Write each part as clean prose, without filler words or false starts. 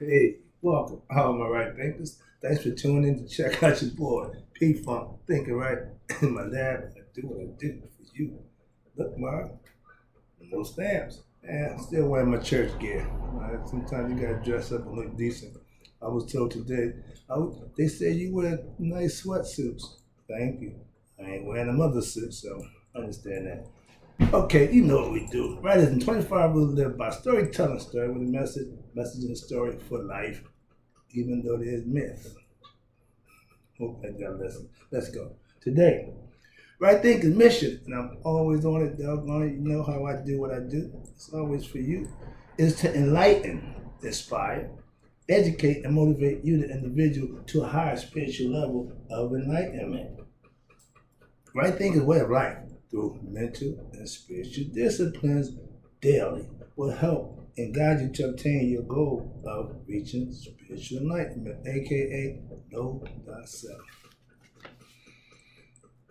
Hey, welcome, all my right thinkers. Thanks for tuning in to check out your boy, P Funk, thinking right in my lab. I do what I do for you. Look, Mark, no stamps. Man, I'm still wearing my church gear. Sometimes you gotta dress up and look decent. I was told today, they said you wear nice sweatsuits. Thank you. I ain't wearing a mother suit, so I understand that. Okay, you know what we do. Right as in 25 rules live by storytelling story with a message in the story for life, even though there's myth. Hope I got a lesson. Let's go. Today, right thinking mission, and I'm always on it, doggone it. You know how I do what I do. It's always for you. Is to enlighten, inspire, educate, and motivate you, the individual, to a higher spiritual level of enlightenment. Right thinking is a way of life through mental and spiritual disciplines daily will help and guide you to obtain your goal of reaching spiritual enlightenment, aka know thyself.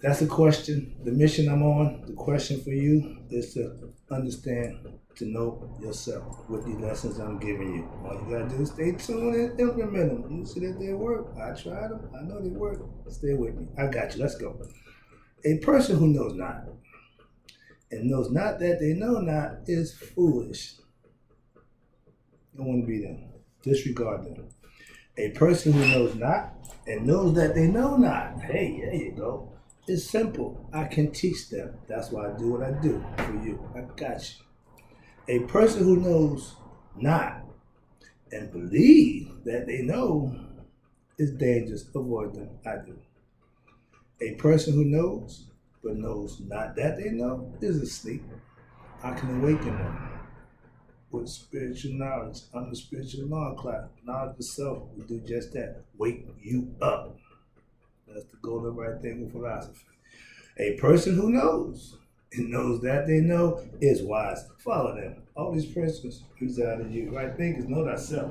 That's the question, the mission I'm on. The question for you is to understand, to know yourself with the lessons I'm giving you. All you gotta do is stay tuned and implement them. You see that they work. I tried them. I know they work. Stay with me. I got you. Let's go. A person who knows not and knows not that they know not is foolish. Don't want to be them. Disregard them. A person who knows not and knows that they know not. Hey, there you go. It's simple. I can teach them. That's why I do what I do for you. I got you. A person who knows not and believe that they know is dangerous. Avoid them. I do. A person who knows but knows not that they know is asleep. I can awaken them with spiritual knowledge. I'm the spiritual alarm clock. Knowledge of self will do just that. Wake you up. That's the goal of right thinking philosophy. A person who knows and knows that they know is wise. Follow them. All these principles reside in you. Right thinkers know thyself.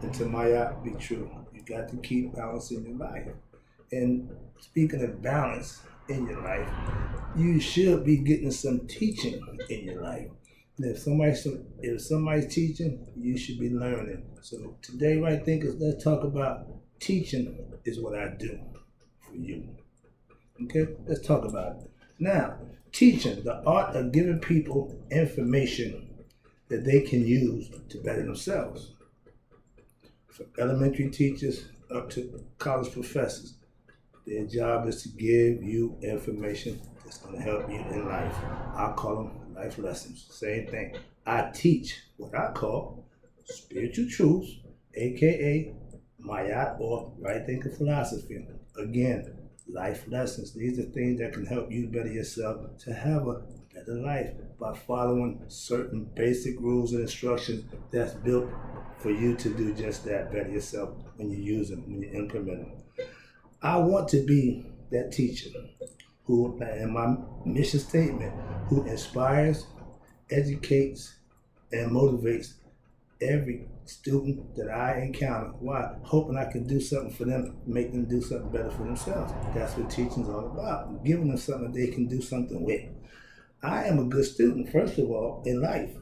And to Maya be true. You got to keep balance in your life. And speaking of balance in your life, you should be getting some teaching in your life. And if somebody's teaching, you should be learning. So today, right thinkers, let's talk about teaching is what I do for you. Okay, let's talk about it. Now, teaching, the art of giving people information that they can use to better themselves. From elementary teachers up to college professors, their job is to give you information that's going to help you in life. I call them life lessons. Same thing. I teach what I call spiritual truths, aka Mayat or right thinking philosophy. Again, life lessons. These are things that can help you better yourself to have a better life by following certain basic rules and instructions that's built for you to do just that, better yourself when you use them, when you implement them. I want to be that teacher who, in my mission statement, who inspires, educates, and motivates every student that I encounter. Why? Hoping I can do something for them, make them do something better for themselves. That's what teaching is all about. Giving them something they can do something with. I am a good student, first of all, in life.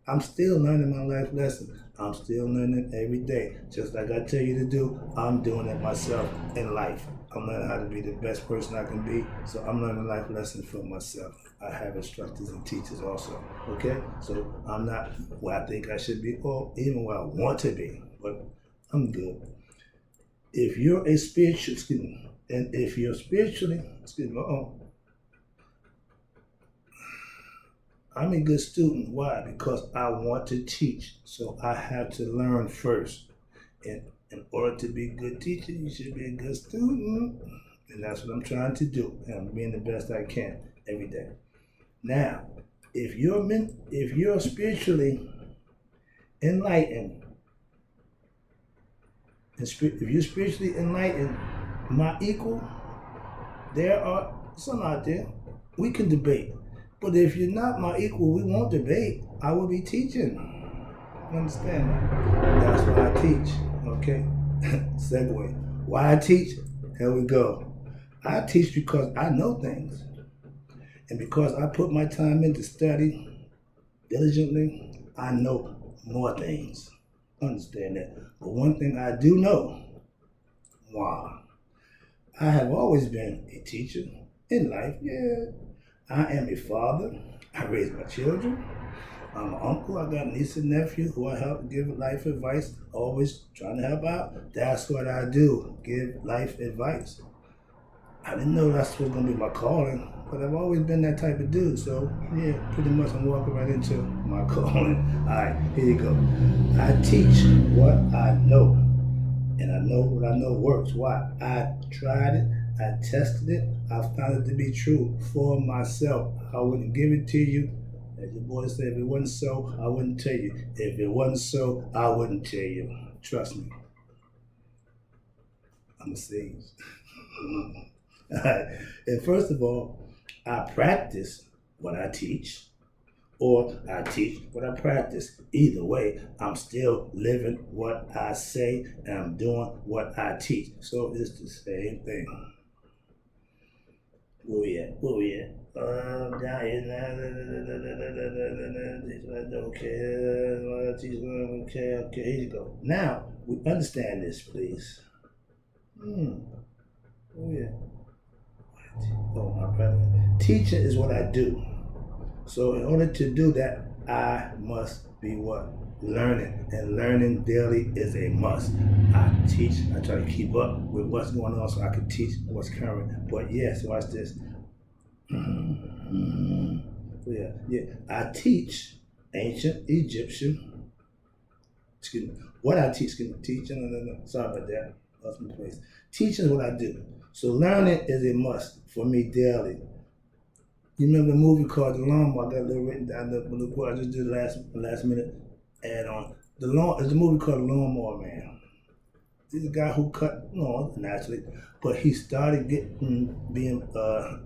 I'm still learning my life lesson. I'm still learning every day. Just like I tell you to do, I'm doing it myself in life. I'm learning how to be the best person I can be, so I'm learning life lessons for myself. I have instructors and teachers also, okay? So I'm not where I think I should be, or even where I want to be, but I'm good. If you're a spiritual student, and if you're spiritually, I'm a good student. Why? Because I want to teach. So I have to learn first. And in order to be a good teacher, you should be a good student. And that's what I'm trying to do. And I'm being the best I can every day. Now, if you're spiritually enlightened, if you're spiritually enlightened, my equal, there are some out there. We can debate. But if you're not my equal, we won't debate. I will be teaching. You understand that? That's why I teach. Okay? Segue. Why I teach? Here we go. I teach because I know things. And because I put my time into study diligently, I know more things. Understand that. But one thing I do know, wow, I have always been a teacher in life. Yeah, I am a father. I raise my children. I'm an uncle. I got niece and nephew who I help give life advice. Always trying to help out. That's what I do. Give life advice. I didn't know that's was gonna be my calling, but I've always been that type of dude. So yeah, pretty much I'm walking right into my calling. All right, here you go. I teach what I know, and I know what I know works. Why? I tried it. I tested it. I found it to be true for myself. I wouldn't give it to you. As your boy said, if it wasn't so, I wouldn't tell you. If it wasn't so, I wouldn't tell you. Trust me. I'm a sage. Alright. And first of all, I practice what I teach, or I teach what I practice. Either way, I'm still living what I say and I'm doing what I teach. So it's the same thing. Where we at? Where we at? Down here now. Okay, here you go. Now, we understand this, please. Oh, yeah. Oh, my brother. Teaching is what I do. So in order to do that, I must be what? Learning. And learning daily is a must. I teach, I try to keep up with what's going on so I can teach what's current. But yes, watch this. Yeah. I teach ancient Egyptian. Excuse me. What I teach, teaching. No. Sorry about that. Lost my place. Teaching is what I do. So learning is a must for me daily. You remember the movie called The Lawnmower? I got a little written down the quote I just did last minute add on. It's a movie called The Lawnmower Man. He's a guy who cut lawns naturally, but he started being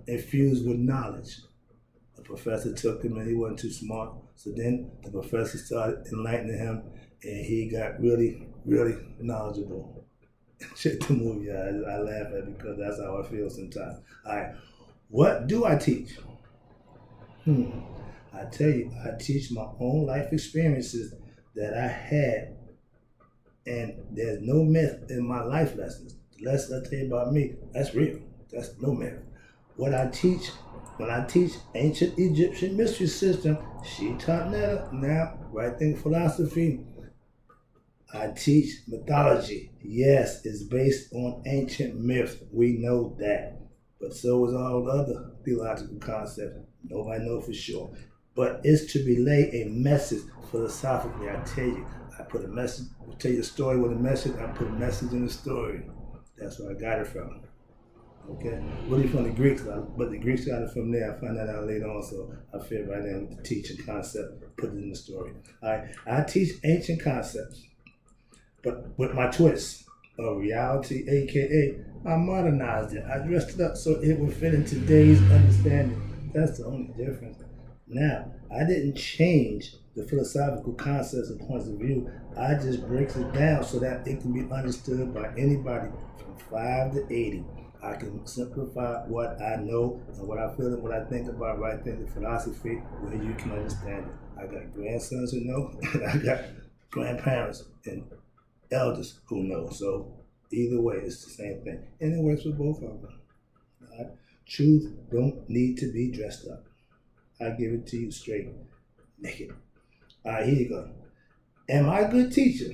infused with knowledge. The professor took him and he wasn't too smart. So then the professor started enlightening him and he got really, really knowledgeable. Check the movie out. I laugh at it because that's how I feel sometimes. All right. What do I teach? I tell you, I teach my own life experiences that I had, and there's no myth in my life lessons. The lessons I tell you about me, that's real. That's no myth. When I teach ancient Egyptian mystery system, she taught that now, right thing philosophy. I teach mythology. Yes, it's based on ancient myths. We know that. But so is all other theological concepts. Nobody knows for sure. But it's to relay a message philosophically. I tell you, I put a message, I'll tell you a story with a message, I put a message in the story. That's where I got it from. Okay? Really from the Greeks, but the Greeks got it from there. I found that out later on, so I fit right in with the teaching concept, put it in the story. All right, I teach ancient concepts, but with my twist of reality, aka I modernized it. I dressed it up so it would fit in today's understanding. That's the only difference. Now, I didn't change the philosophical concepts and points of view. I just breaks it down so that it can be understood by anybody from 5 to 80. I can simplify what I know and what I feel and what I think about right there, the philosophy, where you can understand it. I got grandsons who know, and I got grandparents and elders who know. So either way, it's the same thing. And it works for both of them. Right? Truth don't need to be dressed up. I give it to you straight, naked. All right, here you go. Am I a good teacher?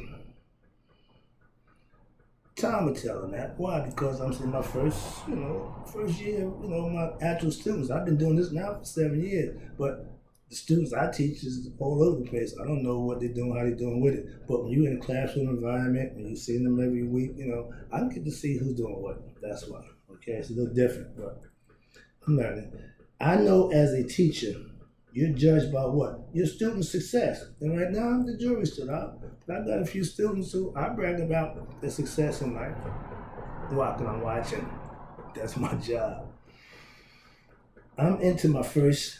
Time will tell on that. Why? Because I'm in my first year, my actual students. I've been doing this now for 7 years, but the students I teach is all over the place. I don't know what they're doing, how they're doing with it. But when you're in a classroom environment, when you see them every week, I get to see who's doing what. That's why. Okay, it's a little different, but I'm learning. I know as a teacher, you're judged by what? Your student's success. And right now, the jury's still out. But I've got a few students who I brag about their success in life. Why? Because I'm watching. That's my job. I'm into my first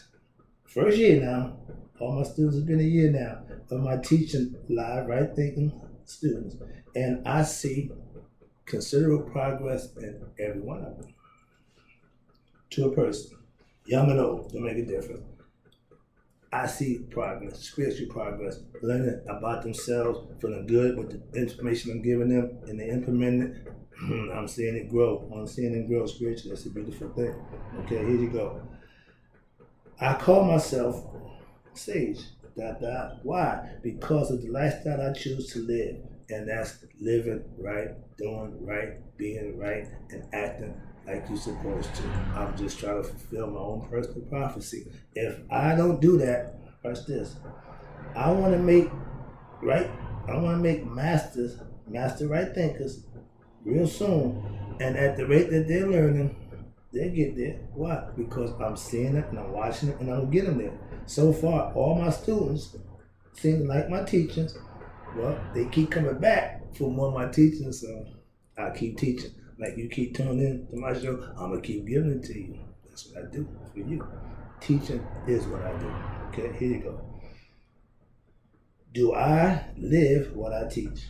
year now. All my students have been a year now of my teaching live, right thinking students. And I see considerable progress in every one of them. To a person, young and old, don't make a difference. I see progress, spiritual progress, learning about themselves, feeling good with the information I'm giving them, and they implement it. I'm seeing it grow. I'm seeing it grow spiritually. That's a beautiful thing. Okay, here you go. I call myself sage. Why? Because of the lifestyle I choose to live, and that's living right, doing right, being right, and acting like you're supposed to. I'm just trying to fulfill my own personal prophecy. If I don't do that, watch this. I want to make right. I want to make master right thinkers, real soon. And at the rate that they're learning, they get there. Why? Because I'm seeing it and I'm watching it and I'm getting there. So far, all my students seem to like my teachings. Well, they keep coming back for more of my teaching, so I keep teaching. Like you keep tuning in to my show, I'm gonna keep giving it to you. That's what I do for you. Teaching is what I do. Okay, here you go. Do I live what I teach?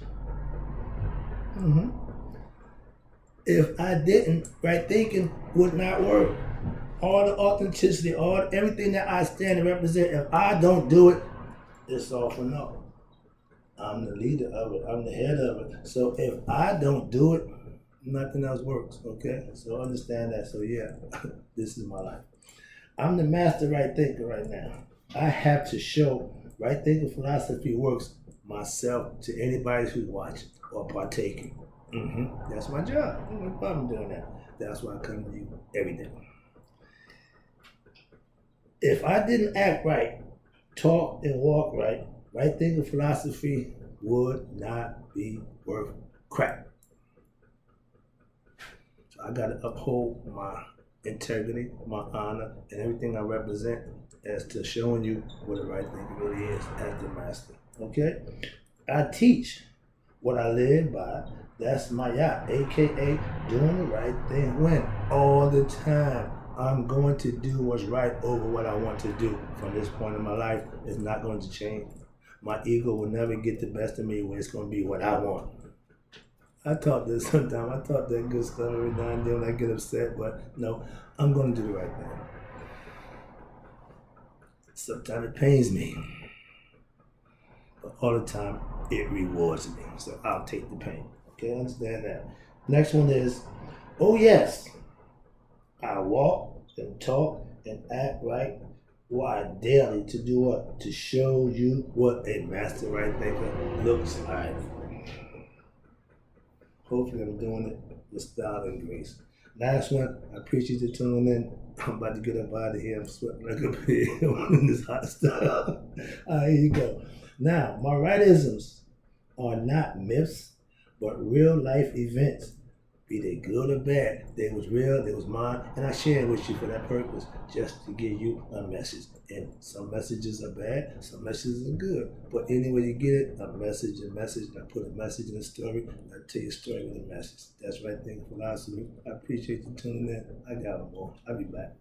If I didn't, right thinking would not work. All the authenticity, everything that I stand and represent, if I don't do it, it's all for naught. I'm the leader of it. I'm the head of it. So if I don't do it, nothing else works, okay? So understand that. So yeah, this is my life. I'm the master right thinker right now. I have to show right thinking philosophy works myself to anybody who's watching or partaking. That's my job. No problem doing that. That's why I come to you every day. If I didn't act right, talk and walk right, right thinking philosophy would not be worth crap. So I gotta uphold my integrity, my honor, and everything I represent as to showing you what the right thing really is as the master. Okay? I teach what I live by. That's my yacht, aka doing the right thing when? All the time. I'm going to do what's right over what I want to do from this point in my life. It's not going to change. My ego will never get the best of me when it's going to be what I want. I talk this sometimes. I talk that good stuff every now and then when I get upset, but no, I'm going to do the right thing. Sometimes it pains me, but all the time it rewards me. So I'll take the pain. Okay, understand that. Next one is, oh yes, I walk and talk and act right. Why? Daily to do what? To show you what a master right thinker looks like. Hopefully I'm doing it with style and grace. Last one, I appreciate you tuning in. I'm about to get up out of here. I'm sweating like a pig in this hot stuff. All right, here you go. Now, my rightisms are not myths, but real life events. Be they good or bad, they was real, they was mine, and I share it with you for that purpose, just to give you a message. And some messages are bad, some messages are good. But anyway you get it, a message. I put a message in a story, and I tell you a story with a message. That's right thing philosophy. I appreciate you tuning in. I got more. I'll be back.